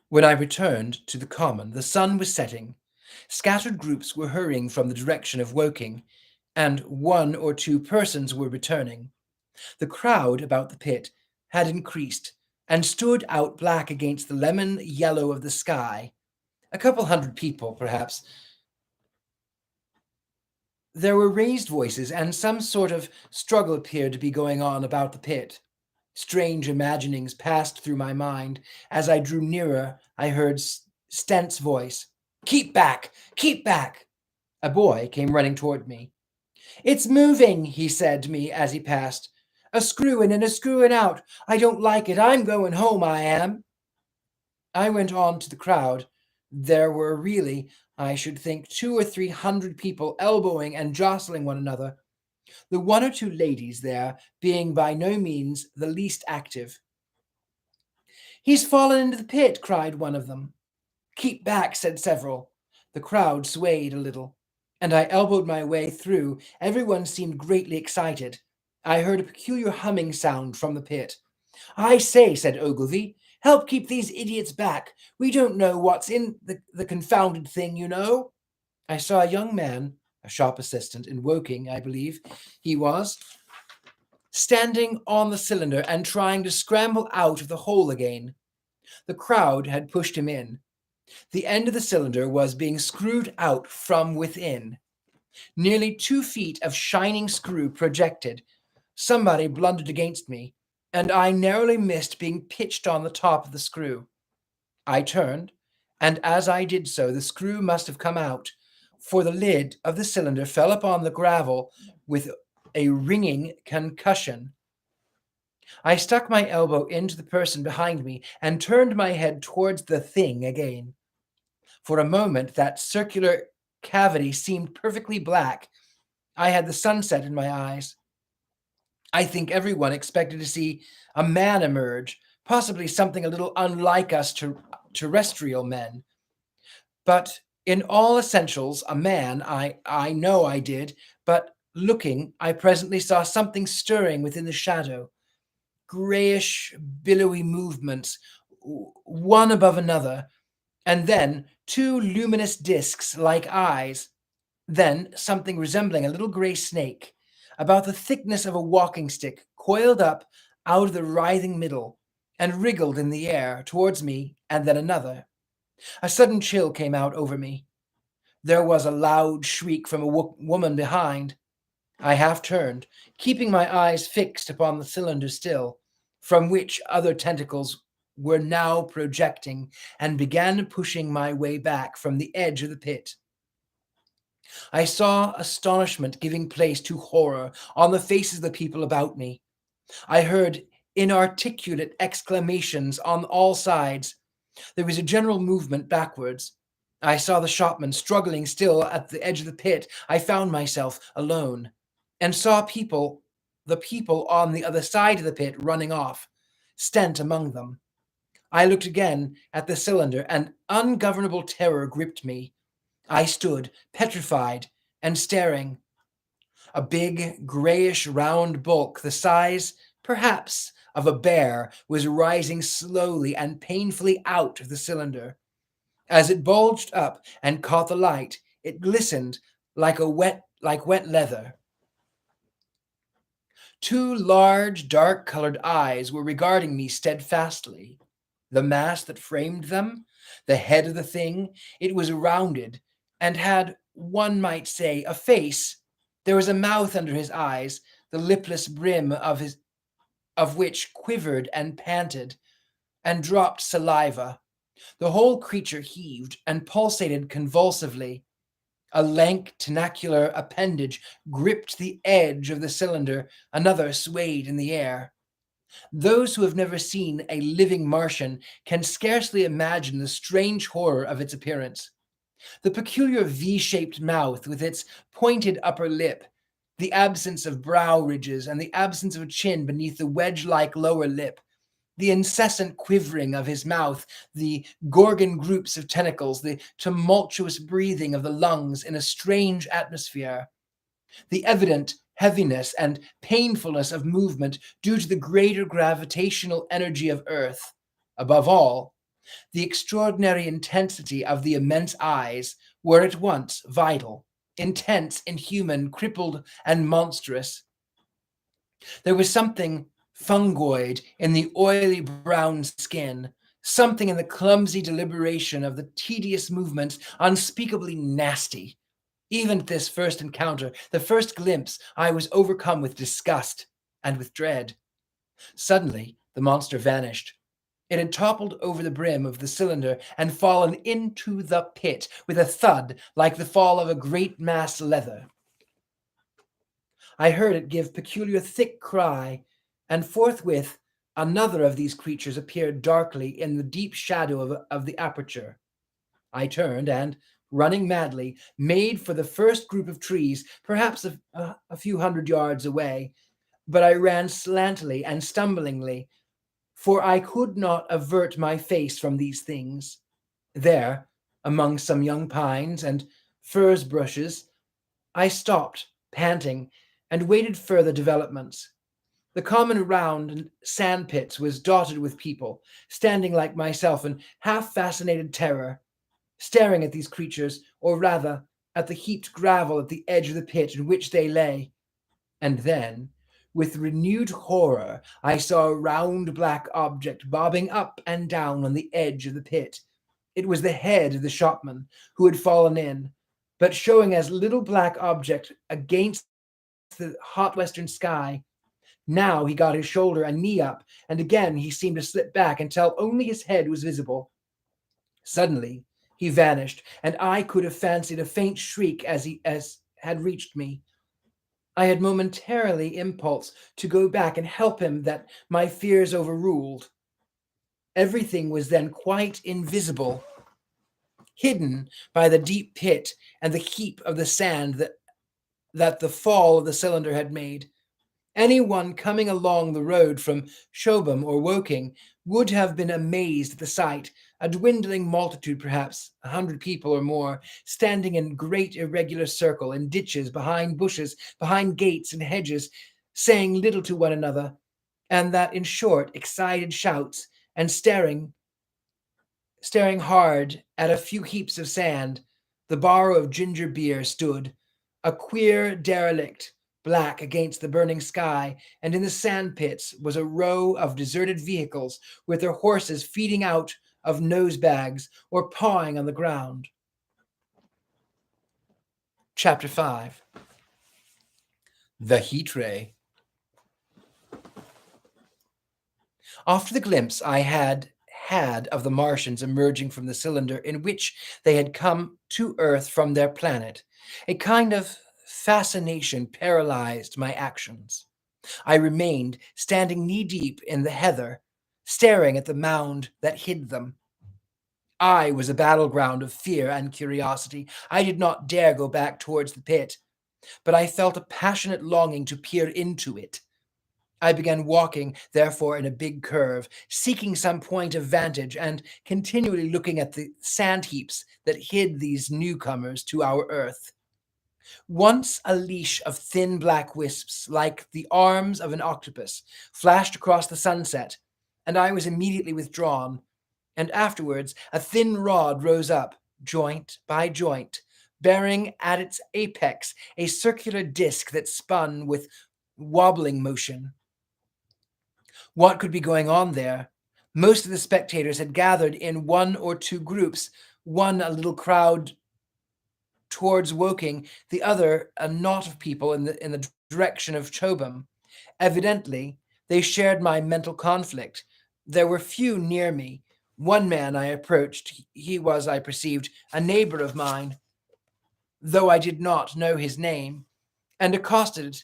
When I returned to the common, the sun was setting. Scattered groups were hurrying from the direction of Woking, and 1 or 2 persons were returning. The crowd about the pit had increased and stood out black against the lemon yellow of the sky. A couple hundred people, perhaps. There were raised voices, and some sort of struggle appeared to be going on about the pit. Strange imaginings passed through my mind. As I drew nearer, I heard Stent's voice. "Keep back! Keep back!" A boy came running toward me. "It's moving," he said to me as he passed. "A screw-in and a screw-in out. I don't like it. I'm going home, I am." I went on to the crowd. There were really, I should think, 200 or 300 people elbowing and jostling one another, the 1 or 2 ladies there being by no means the least active. "He's fallen into the pit," cried one of them. "Keep back," said several. The crowd swayed a little, and I elbowed my way through. Everyone seemed greatly excited. I heard a peculiar humming sound from the pit. "I say," said Ogilvy, "help keep these idiots back. We don't know what's in the confounded thing, you know." I saw a young man, a shop assistant in Woking, I believe he was, standing on the cylinder and trying to scramble out of the hole again. The crowd had pushed him in. The end of the cylinder was being screwed out from within. Nearly 2 feet of shining screw projected. Somebody blundered against me, and I narrowly missed being pitched on the top of the screw. I turned, and as I did so, the screw must have come out, for the lid of the cylinder fell upon the gravel with a ringing concussion. I stuck my elbow into the person behind me and turned my head towards the thing again. For a moment, that circular cavity seemed perfectly black. I had the sunset in my eyes. I think everyone expected to see a man emerge, possibly something a little unlike us terrestrial men. But in all essentials, a man, I know I did, but looking, I presently saw something stirring within the shadow. Grayish, billowy movements, one above another, and then 2 luminous discs like eyes, then something resembling a little grey snake, about the thickness of a walking stick, coiled up out of the writhing middle, and wriggled in the air towards me, and then another. A sudden chill came out over me. There was a loud shriek from a woman behind. I half turned, keeping my eyes fixed upon the cylinder still, from which other tentacles were now projecting, and began pushing my way back from the edge of the pit. I saw astonishment giving place to horror on the faces of the people about me. I heard inarticulate exclamations on all sides. There was a general movement backwards. I saw the shopman struggling still at the edge of the pit. I found myself alone, and saw the people on the other side of the pit running off, Stent among them. I looked again at the cylinder, and ungovernable terror gripped me. I stood petrified and staring. A big, grayish round bulk, the size, perhaps, of a bear, was rising slowly and painfully out of the cylinder. As it bulged up and caught the light, it glistened like wet leather. 2 large, dark-colored eyes were regarding me steadfastly. The mass that framed them, the head of the thing, it was rounded, and had, one might say, a face. There was a mouth under his eyes, the lipless brim of which quivered and panted, and dropped saliva. The whole creature heaved and pulsated convulsively. A lank tenacular appendage gripped the edge of the cylinder, another swayed in the air. Those who have never seen a living Martian can scarcely imagine the strange horror of its appearance. The peculiar V-shaped mouth with its pointed upper lip, the absence of brow ridges and the absence of a chin beneath the wedge-like lower lip, the incessant quivering of his mouth, the gorgon groups of tentacles, the tumultuous breathing of the lungs in a strange atmosphere, the evident heaviness and painfulness of movement due to the greater gravitational energy of Earth. Above all, the extraordinary intensity of the immense eyes were at once vital, intense, inhuman, crippled, and monstrous. There was something fungoid in the oily brown skin, something in the clumsy deliberation of the tedious movements unspeakably nasty. Even at this first encounter, the first glimpse, I was overcome with disgust and with dread. Suddenly, the monster vanished. It had toppled over the brim of the cylinder and fallen into the pit with a thud like the fall of a great mass leather. I heard it give peculiar thick cry, and forthwith another of these creatures appeared darkly in the deep shadow of the aperture. I turned and, running madly, made for the first group of trees, perhaps a few hundred yards away, but I ran slantily and stumblingly, for I could not avert my face from these things. There, among some young pines and furze bushes, I stopped, panting, and waited further developments. The common round sand pits was dotted with people, standing like myself in half-fascinated terror, staring at these creatures, or rather at the heaped gravel at the edge of the pit in which they lay. And then, with renewed horror, I saw a round black object bobbing up and down on the edge of the pit. It was the head of the shopman who had fallen in, but showing as little black object against the hot western sky. Now he got his shoulder and knee up, and again he seemed to slip back until only his head was visible. Suddenly he vanished, and I could have fancied a faint shriek as had reached me. I had momentarily impulse to go back and help him that my fears overruled. Everything was then quite invisible, hidden by the deep pit and the heap of the sand that the fall of the cylinder had made. Anyone coming along the road from Chobham or Woking would have been amazed at the sight, a dwindling multitude, perhaps 100 people or more, standing in great irregular circle in ditches, behind bushes, behind gates and hedges, saying little to one another, and that in short, excited shouts, and staring hard at a few heaps of sand. The barrow of ginger beer stood, a queer derelict, black against the burning sky, and in the sand pits was a row of deserted vehicles with their horses feeding out of nose bags or pawing on the ground. Chapter 5. The Heat Ray. After the glimpse I had of the Martians emerging from the cylinder in which they had come to Earth from their planet, a kind of fascination paralyzed my actions. I remained standing knee-deep in the heather, staring at the mound that hid them. I was a battleground of fear and curiosity. I did not dare go back towards the pit, but I felt a passionate longing to peer into it. I began walking, therefore, in a big curve, seeking some point of vantage and continually looking at the sand heaps that hid these newcomers to our Earth. Once a leash of thin black wisps, like the arms of an octopus, flashed across the sunset, and I was immediately withdrawn, and afterwards a thin rod rose up, joint by joint, bearing at its apex a circular disc that spun with wobbling motion. What could be going on there? Most of the spectators had gathered in one or two groups, one a little crowd towards Woking, the other a knot of people in the direction of Chobham. Evidently, they shared my mental conflict. There were few near me. One man I approached. He was, I perceived, a neighbor of mine, though I did not know his name, and accosted,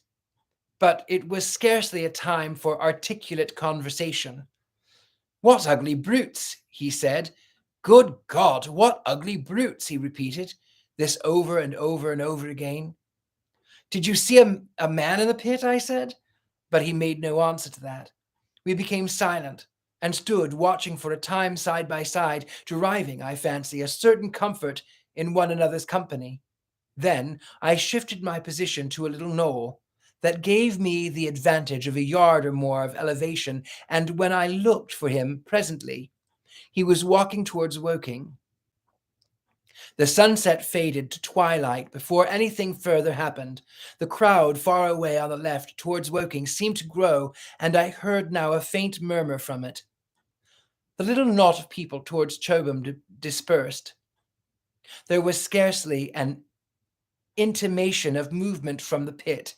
but it was scarcely a time for articulate conversation. "What ugly brutes," he said. "Good God, what ugly brutes," he repeated, this over and over and over again. "Did you see a man in the pit?" I said. But he made no answer to that. We became silent and stood watching for a time side by side, deriving, I fancy, a certain comfort in one another's company. Then I shifted my position to a little knoll that gave me the advantage of a yard or more of elevation, and when I looked for him presently, he was walking towards Woking. The sunset faded to twilight before anything further happened. The crowd far away on the left towards Woking seemed to grow, and I heard now a faint murmur from it. The little knot of people towards Chobham dispersed. There was scarcely an intimation of movement from the pit.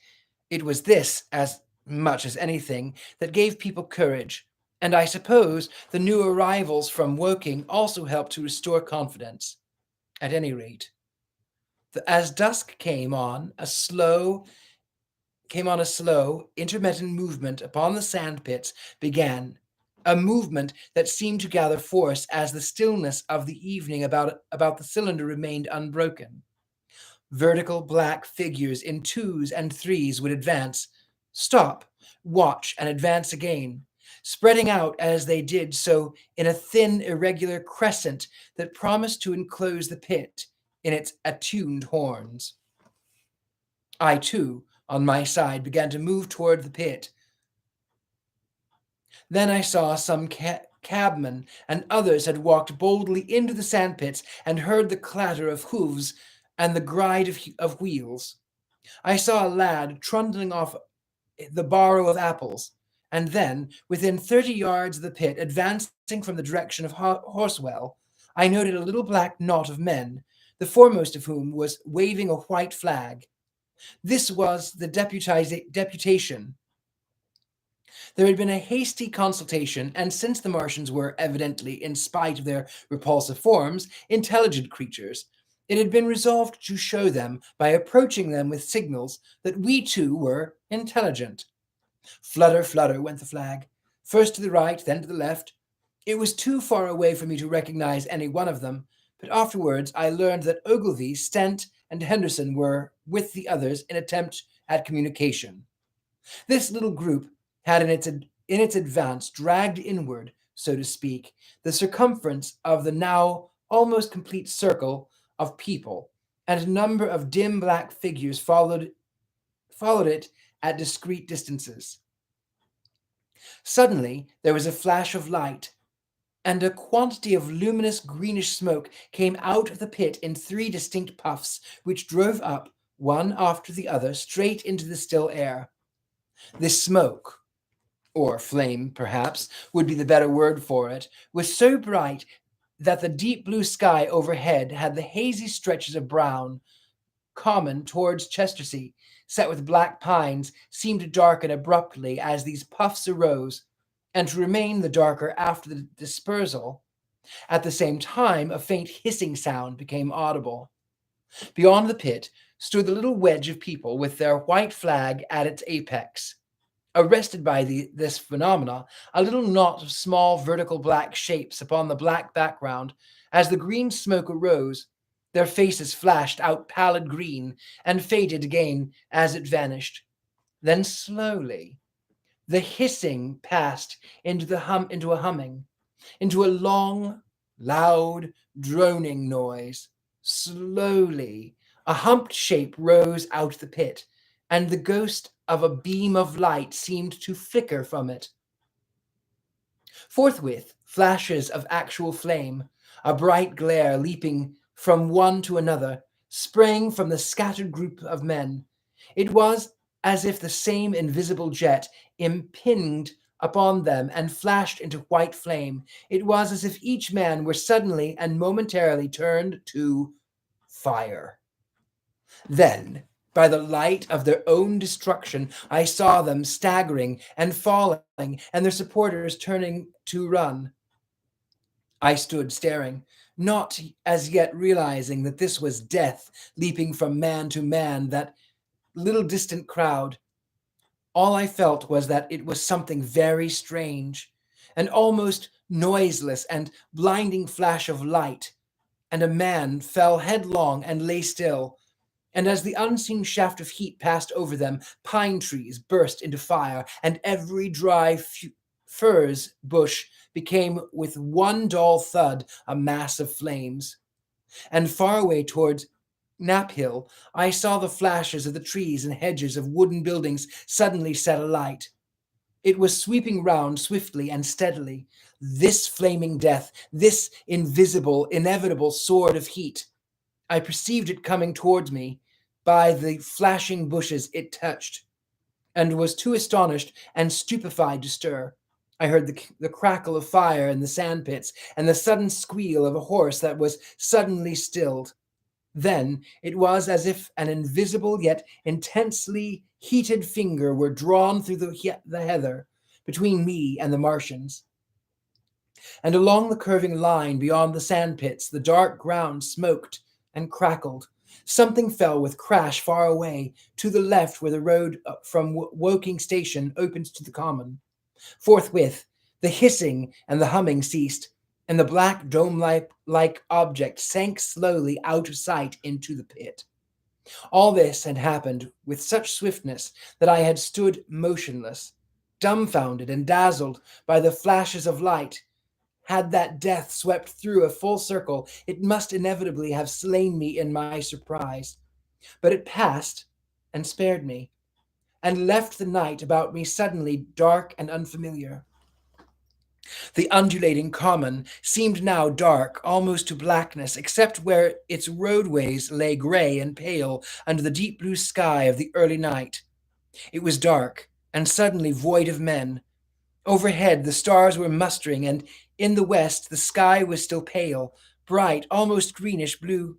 It was this, as much as anything, that gave people courage, and I suppose the new arrivals from Woking also helped to restore confidence. At any rate, as dusk came on a slow, intermittent movement upon the sand pits began, a movement that seemed to gather force as the stillness of the evening about the cylinder remained unbroken. Vertical black figures in twos and threes would advance, stop, watch, and advance again, spreading out as they did so in a thin, irregular crescent that promised to enclose the pit in its attuned horns. I, too, on my side, began to move toward the pit. Then I saw some cabmen and others had walked boldly into the sandpits and heard the clatter of hoofs and the gride of wheels. I saw a lad trundling off the barrow of apples, and then, within 30 yards of the pit, advancing from the direction of Horsell, I noted a little black knot of men, the foremost of whom was waving a white flag. This was the deputation. There had been a hasty consultation, and since the Martians were evidently, in spite of their repulsive forms, intelligent creatures, it had been resolved to show them, by approaching them with signals, that we too were intelligent. Flutter, flutter went the flag, first to the right, then to the left. It was too far away for me to recognize any one of them, but afterwards I learned that Ogilvy, Stent, and Henderson were with the others in attempt at communication. This little group had in its advance dragged inward, so to speak, the circumference of the now almost complete circle of people, and a number of dim black figures followed it at discreet distances. Suddenly there was a flash of light, and a quantity of luminous greenish smoke came out of the pit in three distinct puffs, which drove up, one after the other, straight into the still air. This smoke, or flame perhaps would be the better word for it, was so bright that the deep blue sky overhead had the hazy stretches of brown, common towards Chestersea, set with black pines, seemed to darken abruptly as these puffs arose, and to remain the darker after the dispersal. At the same time, a faint hissing sound became audible. Beyond the pit stood the little wedge of people with their white flag at its apex. Arrested by this phenomena, a little knot of small vertical black shapes upon the black background, as the green smoke arose, their faces flashed out pallid green and faded again as it vanished. Then slowly the hissing passed into a humming, into a long, loud, droning noise. Slowly a humped shape rose out the pit, and the ghost of a beam of light seemed to flicker from it. Forthwith, flashes of actual flame, a bright glare leaping from one to another, sprang from the scattered group of men. It was as if the same invisible jet impinged upon them and flashed into white flame. It was as if each man were suddenly and momentarily turned to fire. Then, by the light of their own destruction, I saw them staggering and falling, and their supporters turning to run. I stood staring, not as yet realizing that this was death leaping from man to man, that little distant crowd. All I felt was that it was something very strange, an almost noiseless and blinding flash of light, and a man fell headlong and lay still. And as the unseen shaft of heat passed over them, pine trees burst into fire, and every dry furze bush became with one dull thud a mass of flames. And far away towards Knaphill, I saw the flashes of the trees and hedges of wooden buildings suddenly set alight. It was sweeping round swiftly and steadily. This flaming death, this invisible, inevitable sword of heat. I perceived it coming towards me by the flashing bushes it touched, and was too astonished and stupefied to stir. I heard the crackle of fire in the sandpits, and the sudden squeal of a horse that was suddenly stilled. Then it was as if an invisible yet intensely heated finger were drawn through the heather between me and the Martians. And along the curving line beyond the sandpits, the dark ground smoked and crackled. Something fell with crash far away, to the left where the road from Woking Station opens to the common. Forthwith, the hissing and the humming ceased, and the black dome-like object sank slowly out of sight into the pit. All this had happened with such swiftness that I had stood motionless, dumbfounded and dazzled by the flashes of light. Had that death swept through a full circle, it must inevitably have slain me in my surprise. But it passed and spared me, and left the night about me suddenly dark and unfamiliar. The undulating common seemed now dark almost to blackness, except where its roadways lay grey and pale under the deep blue sky of the early night. It was dark and suddenly void of men. Overhead the stars were mustering, and in the west the sky was still pale, bright, almost greenish blue.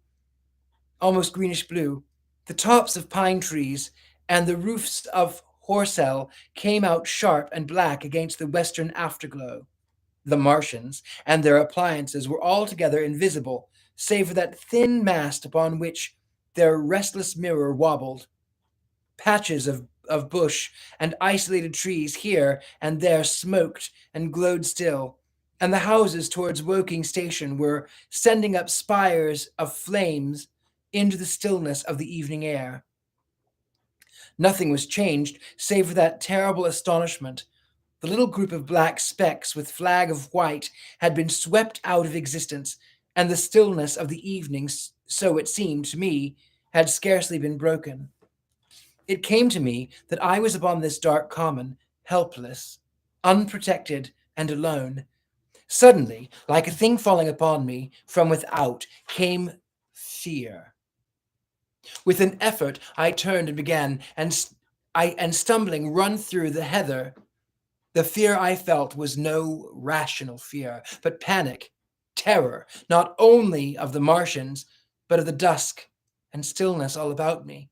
The tops of pine trees and the roofs of Horsell came out sharp and black against the western afterglow. The Martians and their appliances were altogether invisible, save for that thin mast upon which their restless mirror wobbled. Patches of bush and isolated trees here and there smoked and glowed still, and the houses towards Woking Station were sending up spires of flames into the stillness of the evening air. Nothing was changed save for that terrible astonishment. The little group of black specks with flag of white had been swept out of existence, and the stillness of the evening, so it seemed to me, had scarcely been broken. It came to me that I was upon this dark common, helpless, unprotected, and alone. Suddenly, like a thing falling upon me from without, came fear. With an effort, I turned and began, and stumbling, run through the heather. The fear I felt was no rational fear, but panic, terror, not only of the Martians, but of the dusk and stillness all about me.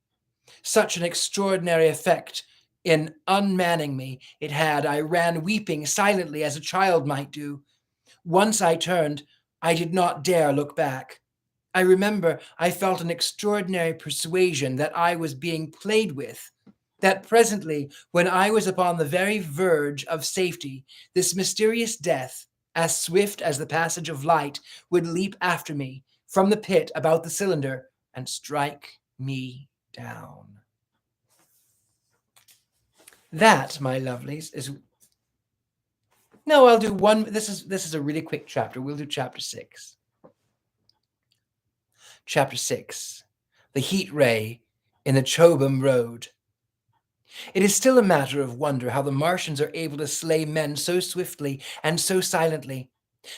Such an extraordinary effect in unmanning me it had, I ran weeping silently as a child might do. Once I turned, I did not dare look back. I remember I felt an extraordinary persuasion that I was being played with, that presently, when I was upon the very verge of safety, this mysterious death, as swift as the passage of light, would leap after me from the pit about the cylinder and strike me down. That, my lovelies, is... No, I'll do one. This is a really quick chapter. We'll do chapter 6. Chapter 6. The Heat Ray in the Chobham Road. It is still a matter of wonder how the Martians are able to slay men so swiftly and so silently.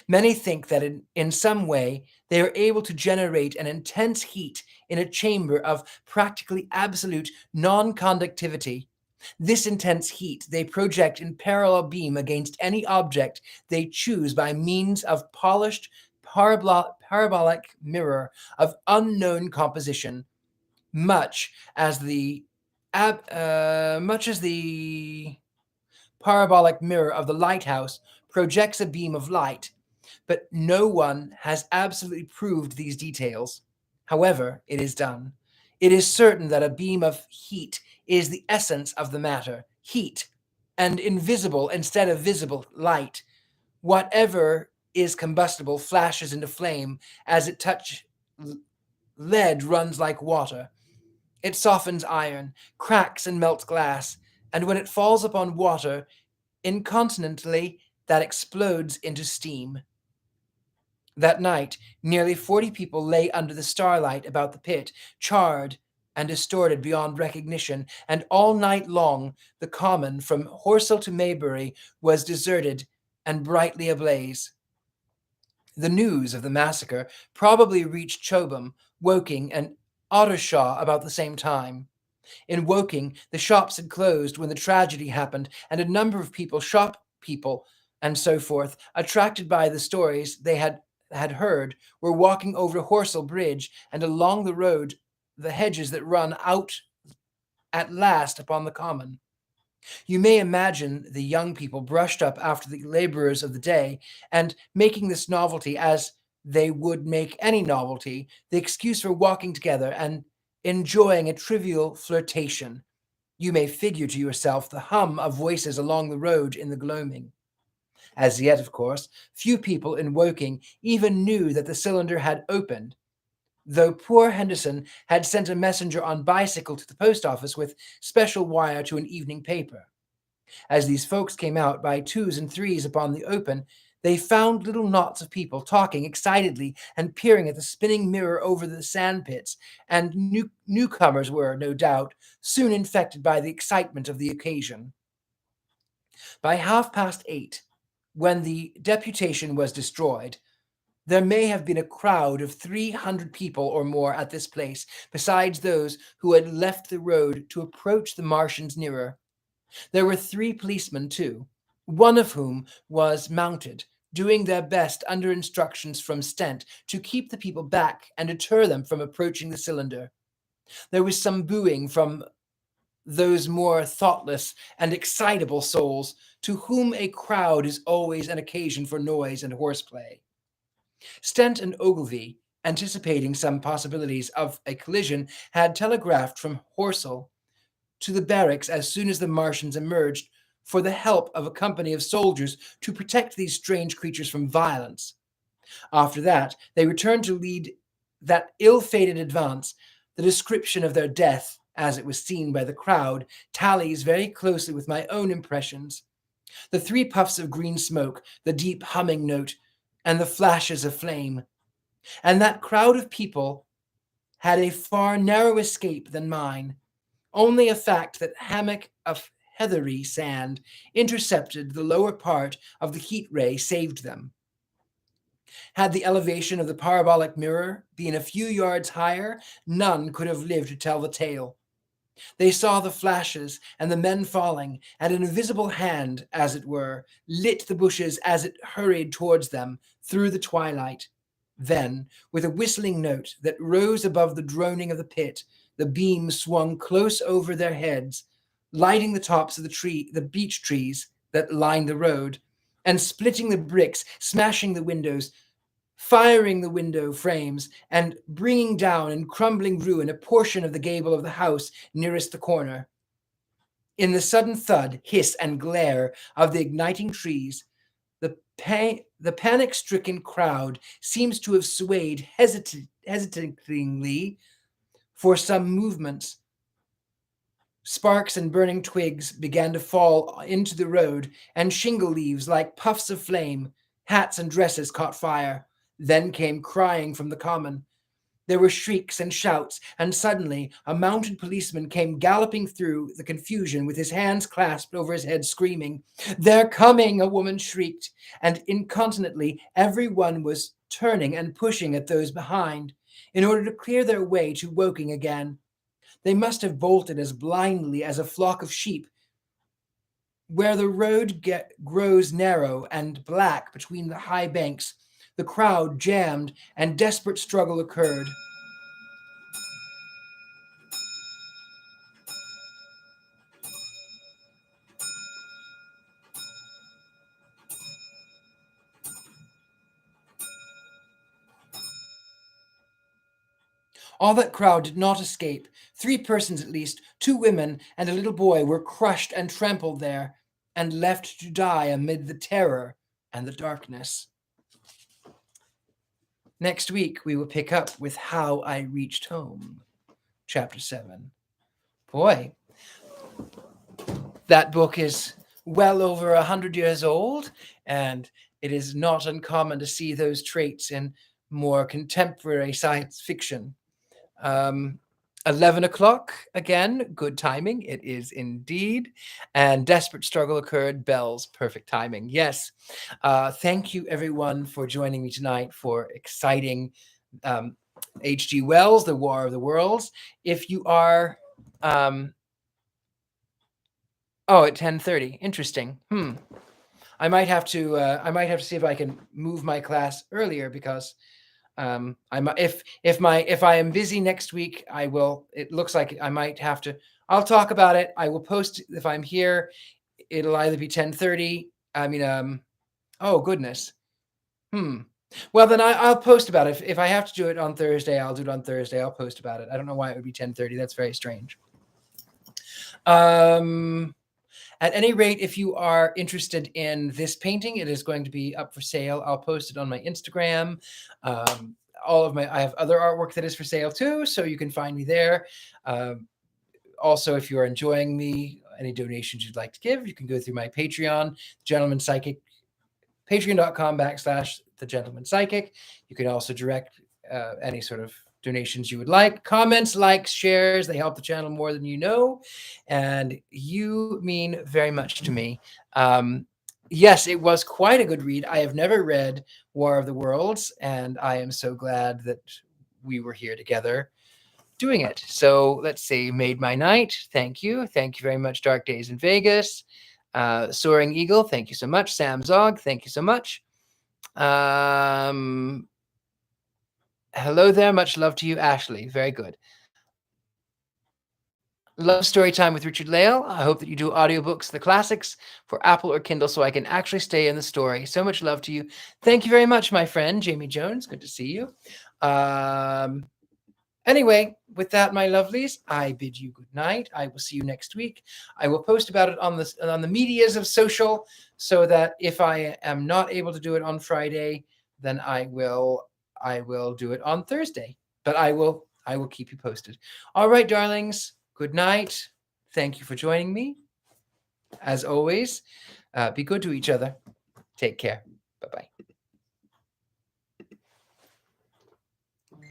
Many think that in some way they are able to generate an intense heat in a chamber of practically absolute non-conductivity. This intense heat they project in parallel beam against any object they choose by means of polished parabolic mirror of unknown composition, much as the parabolic mirror of the lighthouse projects a beam of light, but no one has absolutely proved these details. However, it is done. It is certain that a beam of heat is the essence of the matter, heat, and invisible instead of visible light. Whatever is combustible flashes into flame as it touches lead, runs like water. It softens iron, cracks and melts glass, and when it falls upon water, incontinently that explodes into steam. That night, nearly 40 people lay under the starlight about the pit, charred and distorted beyond recognition, and all night long the common from Horsell to Maybury was deserted and brightly ablaze. The news of the massacre probably reached Chobham, Woking, and Ottershaw about the same time. In Woking, the shops had closed when the tragedy happened, and a number of people, shop people, and so forth, attracted by the stories they had heard, were walking over Horsell Bridge and along the road, the hedges that run out at last upon the common. You may imagine the young people brushed up after the labourers of the day, and making this novelty, as they would make any novelty, the excuse for walking together and enjoying a trivial flirtation. You may figure to yourself the hum of voices along the road in the gloaming. As yet, of course, few people in Woking even knew that the cylinder had opened, though poor Henderson had sent a messenger on bicycle to the post office with special wire to an evening paper. As these folks came out by twos and threes upon the open, they found little knots of people talking excitedly and peering at the spinning mirror over the sandpits, and newcomers were, no doubt, soon infected by the excitement of the occasion. By 8:30, when the deputation was destroyed, there may have been a crowd of 300 people or more at this place, besides those who had left the road to approach the Martians nearer. There were 3 policemen, too, one of whom was mounted, doing their best under instructions from Stent to keep the people back and deter them from approaching the cylinder. There was some booing from those more thoughtless and excitable souls to whom a crowd is always an occasion for noise and horseplay. Stent and Ogilvy, anticipating some possibilities of a collision, had telegraphed from Horsell to the barracks as soon as the Martians emerged for the help of a company of soldiers to protect these strange creatures from violence. After that, they returned to lead that ill-fated advance. The description of their death, as it was seen by the crowd, tallies very closely with my own impressions. The 3 puffs of green smoke, the deep humming note, and the flashes of flame. And that crowd of people had a far narrower escape than mine. Only a fact that hammock of heathery sand intercepted the lower part of the heat ray saved them. Had the elevation of the parabolic mirror been a few yards higher, none could have lived to tell the tale. They saw the flashes and the men falling, and an invisible hand, as it were, lit the bushes as it hurried towards them through the twilight. Then, with a whistling note that rose above the droning of the pit, the beam swung close over their heads, lighting the tops of the beech trees that lined the road, and splitting the bricks, smashing the windows, firing the window frames, and bringing down in crumbling ruin a portion of the gable of the house nearest the corner. In the sudden thud, hiss, and glare of the igniting trees, the panic-stricken crowd seems to have swayed hesitatingly for some movements. Sparks and burning twigs began to fall into the road, and shingle leaves like puffs of flame. Hats and dresses caught fire. Then came crying from the common. There were shrieks and shouts, and suddenly a mounted policeman came galloping through the confusion with his hands clasped over his head, screaming, "They're coming!" a woman shrieked, and incontinently every one was turning and pushing at those behind, in order to clear their way to Woking again. They must have bolted as blindly as a flock of sheep. Where the road grows narrow and black between the high banks, the crowd jammed and desperate struggle occurred. All that crowd did not escape. 3 persons at least, 2 women and a little boy, were crushed and trampled there, and left to die amid the terror and the darkness. Next week, we will pick up with How I Reached Home, Chapter 7. Boy, that book is well over 100 years old, and it is not uncommon to see those traits in more contemporary science fiction. 11 o'clock, again, good timing. It is indeed. And desperate struggle occurred. Bells, perfect timing. Yes. Thank you, everyone, for joining me tonight for exciting H.G. Wells, The War of the Worlds. If you are... at 10:30. Interesting. I might have to see if I can move my class earlier, because if I am busy next week, I will. It looks like I might have to. I'll talk about it. I will post if I'm here. It'll either be 10:30. Oh goodness. Well, then I'll post about it. If I have to do it on Thursday, I'll do it on Thursday. I'll post about it. I don't know why it would be 10:30. That's very strange. At any rate, if you are interested in this painting, it is going to be up for sale. I'll post it on my Instagram. I have other artwork that is for sale too, so you can find me there. Also, if you are enjoying me, any donations you'd like to give, you can go through my Patreon, Gentleman Psychic, patreon.com/The Gentleman Psychic. You can also direct any sort of donations you would like. Comments, likes, shares, they help the channel more than you know, and you mean very much to me. Yes, it was quite a good read. I have never read War of the Worlds, and I am so glad that we were here together doing it. So let's see, made my night. Thank you very much. Dark Days in Vegas, Soaring Eagle, thank you so much. Sam Zog, thank you so much. Hello there. Much love to you, Ashley. Very good. Love story time with Richard Lale. I hope that you do audiobooks, the classics, for Apple or Kindle so I can actually stay in the story. So much love to you. Thank you very much, my friend, Jamie Jones. Good to see you. Anyway, with that, my lovelies, I bid you good night. I will see you next week. I will post about it on the medias of social, so that if I am not able to do it on Friday, then I will do it on Thursday. But I will keep you posted. All right, darlings. Good night. Thank you for joining me. As always, be good to each other. Take care. Bye-bye.